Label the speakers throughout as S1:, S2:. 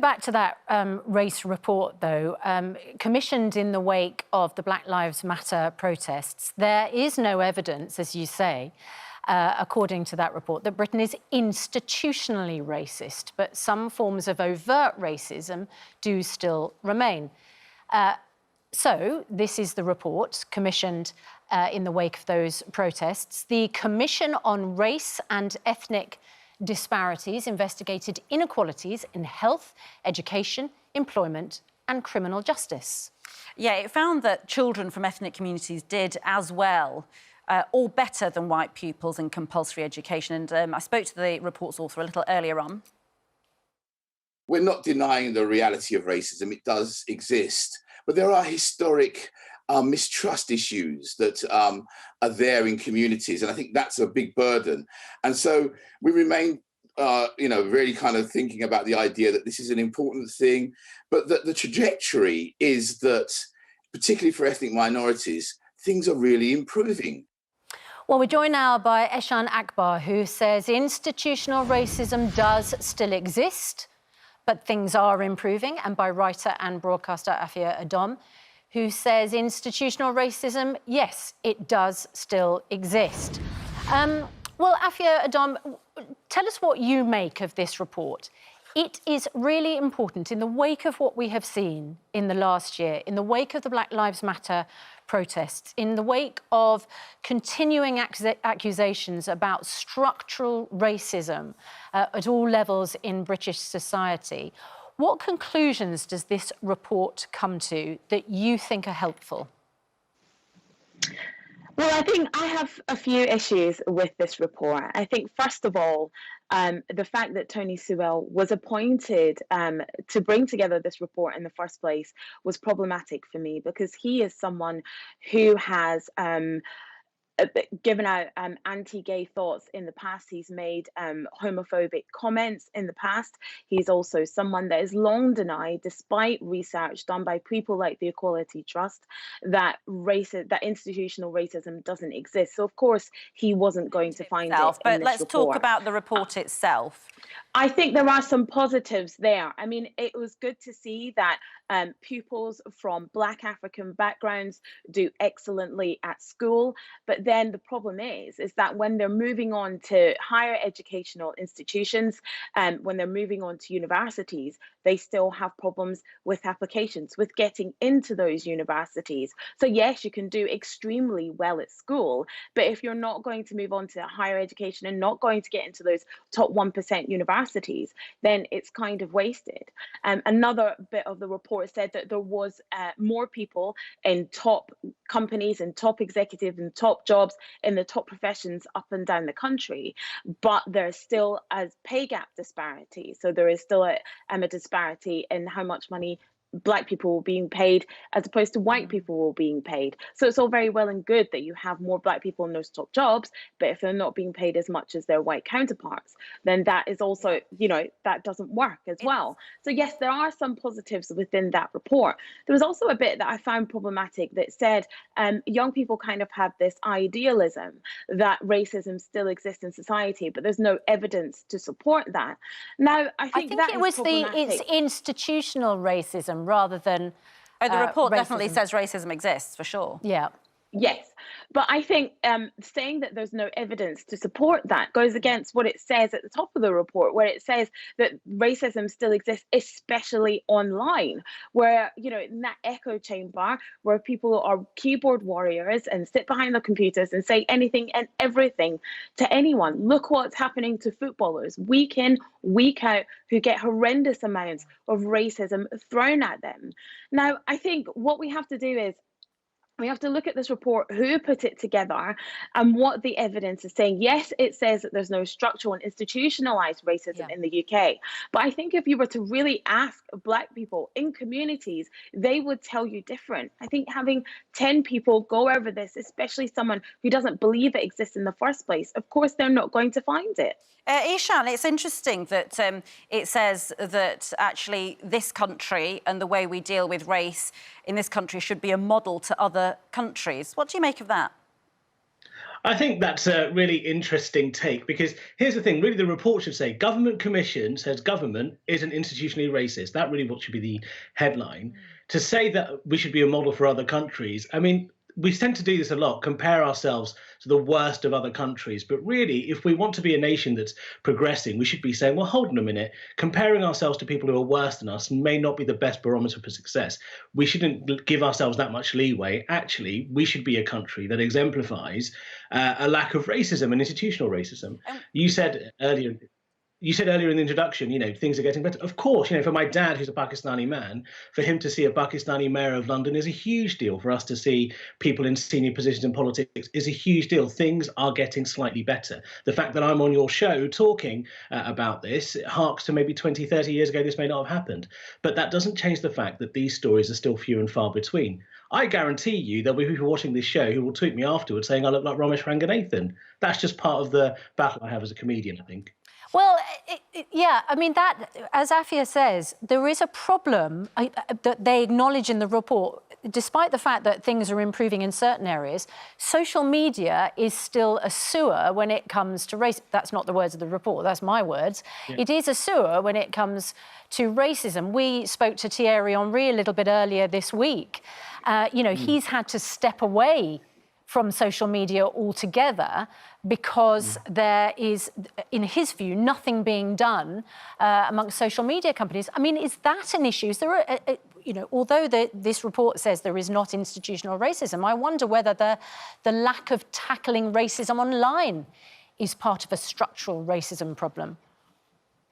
S1: back to that race report, though, commissioned in the wake of the Black Lives Matter protests, there is no evidence, as you say, according to that report, that Britain is institutionally racist, but some forms of overt racism do still remain. So this is the report commissioned in the wake of those protests. The Commission on Race and Ethnic Disparities investigated inequalities in health, education, employment and criminal justice.
S2: Yeah, it found that children from ethnic communities did as well or better than white pupils in compulsory education. And I spoke to the report's author a little earlier on.
S3: We're not denying the reality of racism. It does exist. But there are historic mistrust issues that are there in communities. And I think that's a big burden. And so we remain, really kind of thinking about the idea that this is an important thing, but that the trajectory is that, particularly for ethnic minorities, things are really improving.
S1: Well, we're joined now by Eshan Akbar, who says institutional racism does still exist, but things are improving, and by writer and broadcaster Afia Adom, who says institutional racism, yes, it does still exist. Well, Afia Adom, tell us what you make of this report. It is really important in the wake of what we have seen in the last year, in the wake of the Black Lives Matter protests, in the wake of continuing accusations about structural racism at all levels in British society. What conclusions does this report come to that you think are helpful?
S4: Well, I think I have a few issues with this report. I think, first of all, the fact that Tony Sewell was appointed to bring together this report in the first place was problematic for me, because he is someone who has given out anti-gay thoughts in the past. He's made homophobic comments in the past. He's also someone that is long denied, despite research done by people like the Equality Trust, that institutional racism doesn't exist. So of course he wasn't going to find it in
S2: But
S4: this
S2: let's
S4: report.
S2: talk about the report itself.
S4: I think there are some positives there. I mean, it was good to see that pupils from Black African backgrounds do excellently at school. But then the problem is that when they're moving on to higher educational institutions, when they're moving on to universities, they still have problems with applications, with getting into those universities. So yes, you can do extremely well at school, but if you're not going to move on to higher education and not going to get into those top 1% universities, then it's kind of wasted. Another bit of the report said that there was more people in top companies and top executives and top jobs in the top professions up and down the country, but there's still a pay gap disparity. So there is still a disparity in how much money Black people were being paid as opposed to white people were being paid. So it's all very well and good that you have more Black people in those top jobs, but if they're not being paid as much as their white counterparts, then that is also, that doesn't work as well. So yes, there are some positives within that report. There was also a bit that I found problematic that said young people kind of have this idealism that racism still exists in society, but there's no evidence to support that. Now, I think that
S1: it was it's institutional racism rather than
S2: the report
S1: racism.
S2: definitely says racism exists, for sure.
S1: Yeah.
S4: Yes, but I think saying that there's no evidence to support that goes against what it says at the top of the report, where it says that racism still exists, especially online, where, in that echo chamber where people are keyboard warriors and sit behind their computers and say anything and everything to anyone. Look what's happening to footballers week in, week out, who get horrendous amounts of racism thrown at them. Now, I think what we have to do is we have to look at this report, who put it together, and what the evidence is saying. Yes, it says that there's no structural and institutionalized racism in the UK. But I think if you were to really ask Black people in communities, they would tell you different. I think having 10 people go over this, especially someone who doesn't believe it exists in the first place, of course, they're not going to find it.
S2: Eshan, it's interesting that it says that actually this country and the way we deal with race in this country should be a model to other countries. What do you make of that?
S5: I think that's a really interesting take, because here's the thing, really the report should say government commission says government isn't institutionally racist. That really what should be the headline. To say that we should be a model for other countries, I mean, we tend to do this a lot, compare ourselves to the worst of other countries. But really, if we want to be a nation that's progressing, we should be saying, well, hold on a minute, comparing ourselves to people who are worse than us may not be the best barometer for success. We shouldn't give ourselves that much leeway. Actually, we should be a country that exemplifies a lack of racism and institutional racism. You said earlier in the introduction, things are getting better. Of course, for my dad, who's a Pakistani man, for him to see a Pakistani mayor of London is a huge deal. For us to see people in senior positions in politics is a huge deal. Things are getting slightly better. The fact that I'm on your show talking about this, it harks to maybe 20, 30 years ago, this may not have happened. But that doesn't change the fact that these stories are still few and far between. I guarantee you there'll be people watching this show who will tweet me afterwards saying I look like Ramesh Ranganathan. That's just part of the battle I have as a comedian, I think.
S1: Well, yeah, I mean, that, as Afia says, there is a problem that they acknowledge in the report. Despite the fact that things are improving in certain areas, social media is still a sewer when it comes to race. That's not the words of the report, that's my words. Yeah. It is a sewer when it comes to racism. We spoke to Thierry Henry a little bit earlier this week. He's had to step away from social media altogether because there is, in his view, nothing being done amongst social media companies. I mean, is that an issue? Is there although this report says there is not institutional racism, I wonder whether the lack of tackling racism online is part of a structural racism problem.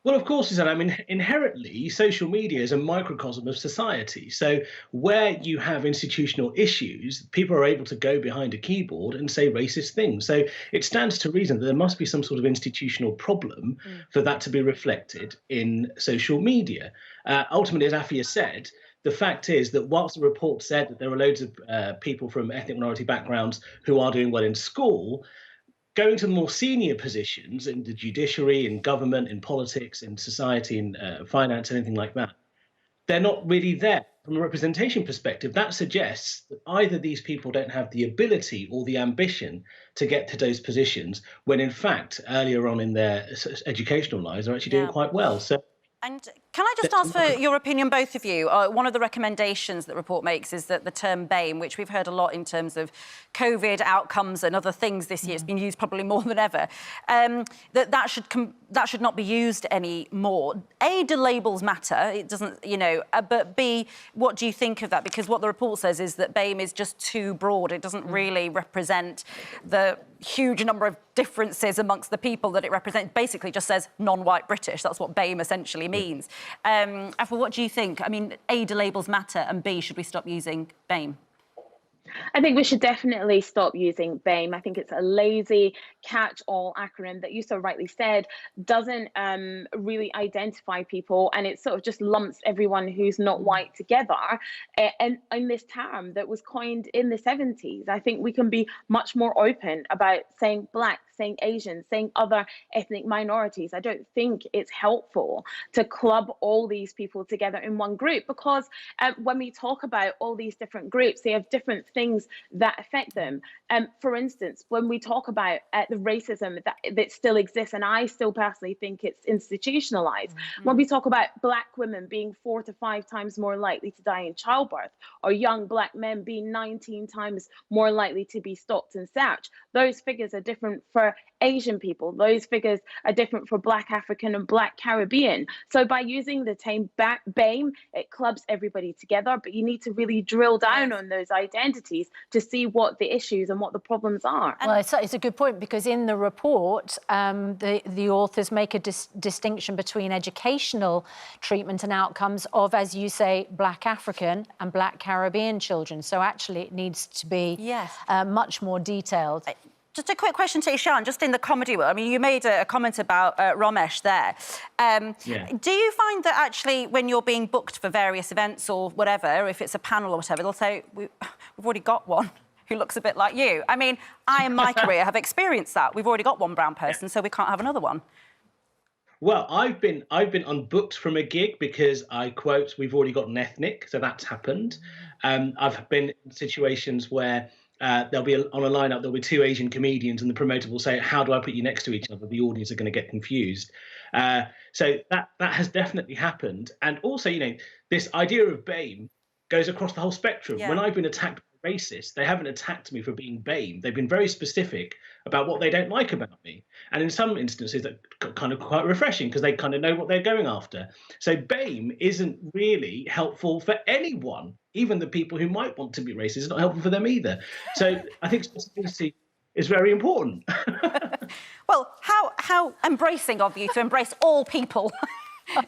S5: Well, of course, Susanna. I mean, inherently, social media is a microcosm of society. So where you have institutional issues, people are able to go behind a keyboard and say racist things. So it stands to reason that there must be some sort of institutional problem for that to be reflected in social media. Ultimately, as Afia said, the fact is that whilst the report said that there are loads of people from ethnic minority backgrounds who are doing well in school, going to more senior positions in the judiciary, in government, in politics, in society, in finance, anything like that, they're not really there. From a representation perspective, that suggests that either these people don't have the ability or the ambition to get to those positions, when in fact, earlier on in their educational lives, they're actually doing quite well. So.
S2: And can I just ask for your opinion, both of you? One of the recommendations that the report makes is that the term BAME, which we've heard a lot in terms of COVID outcomes and other things this year, it's been used probably more than ever, that should not be used anymore. A, do labels matter? It doesn't, but B, what do you think of that? Because what the report says is that BAME is just too broad. It doesn't really represent the huge number of differences amongst the people that it represents. Basically just says non-white British. That's what BAME essentially means. Afua, what do you think? I mean, A, do labels matter? And B, should we stop using BAME?
S4: I think we should definitely stop using BAME. I think it's a lazy catch-all acronym that you so rightly said doesn't really identify people, and it sort of just lumps everyone who's not white together. And in this term that was coined in the 70s, I think we can be much more open about saying black, saying Asian, saying other ethnic minorities. I don't think it's helpful to club all these people together in one group, because when we talk about all these different groups, they have different things that affect them. For instance, when we talk about the racism that still exists, and I still personally think it's institutionalized, when we talk about black women being 4 to 5 times more likely to die in childbirth, or young black men being 19 times more likely to be stopped and searched, those figures are different for Asian people. Those figures are different for Black African and Black Caribbean. So by using the term BAME, it clubs everybody together, but you need to really drill down on those identities to see what the issues and what the problems are.
S1: Well, it's a good point, because in the report, the authors make a distinction between educational treatment and outcomes of, as you say, Black African and Black Caribbean children. So actually it needs to be much more detailed.
S2: Just a quick question to Ishan, just in the comedy world. I mean, you made a comment about Ramesh there. Do you find that actually when you're being booked for various events or whatever, if it's a panel or whatever, they'll say, we've already got one who looks a bit like you? I mean, I in my career have experienced that. We've already got one brown person, so we can't have another one.
S5: Well, I've been unbooked from a gig because I quote, we've already got an ethnic, so that's happened. I've been in situations where there'll be on a lineup, there'll be 2 Asian comedians, and the promoter will say, how do I put you next to each other? The audience are going to get confused. So that has definitely happened. And also, you know, this idea of BAME goes across the whole spectrum.
S2: Yeah.
S5: When I've been attacked by racists, they haven't attacked me for being BAME. They've been very specific about what they don't like about me. And in some instances, that's kind of quite refreshing because they kind of know what they're going after. So BAME isn't really helpful for anyone. Even the people who might want to be racist, it's not helpful for them either. So I think specificity is very important.
S2: Well, how embracing of you to embrace all people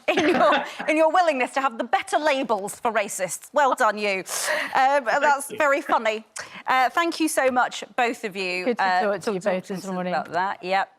S2: in your willingness to have the better labels for racists. Well done, you. That's very funny. Thank you so much, both of you.
S1: Good to talk to you both this morning.
S2: About that. Yep.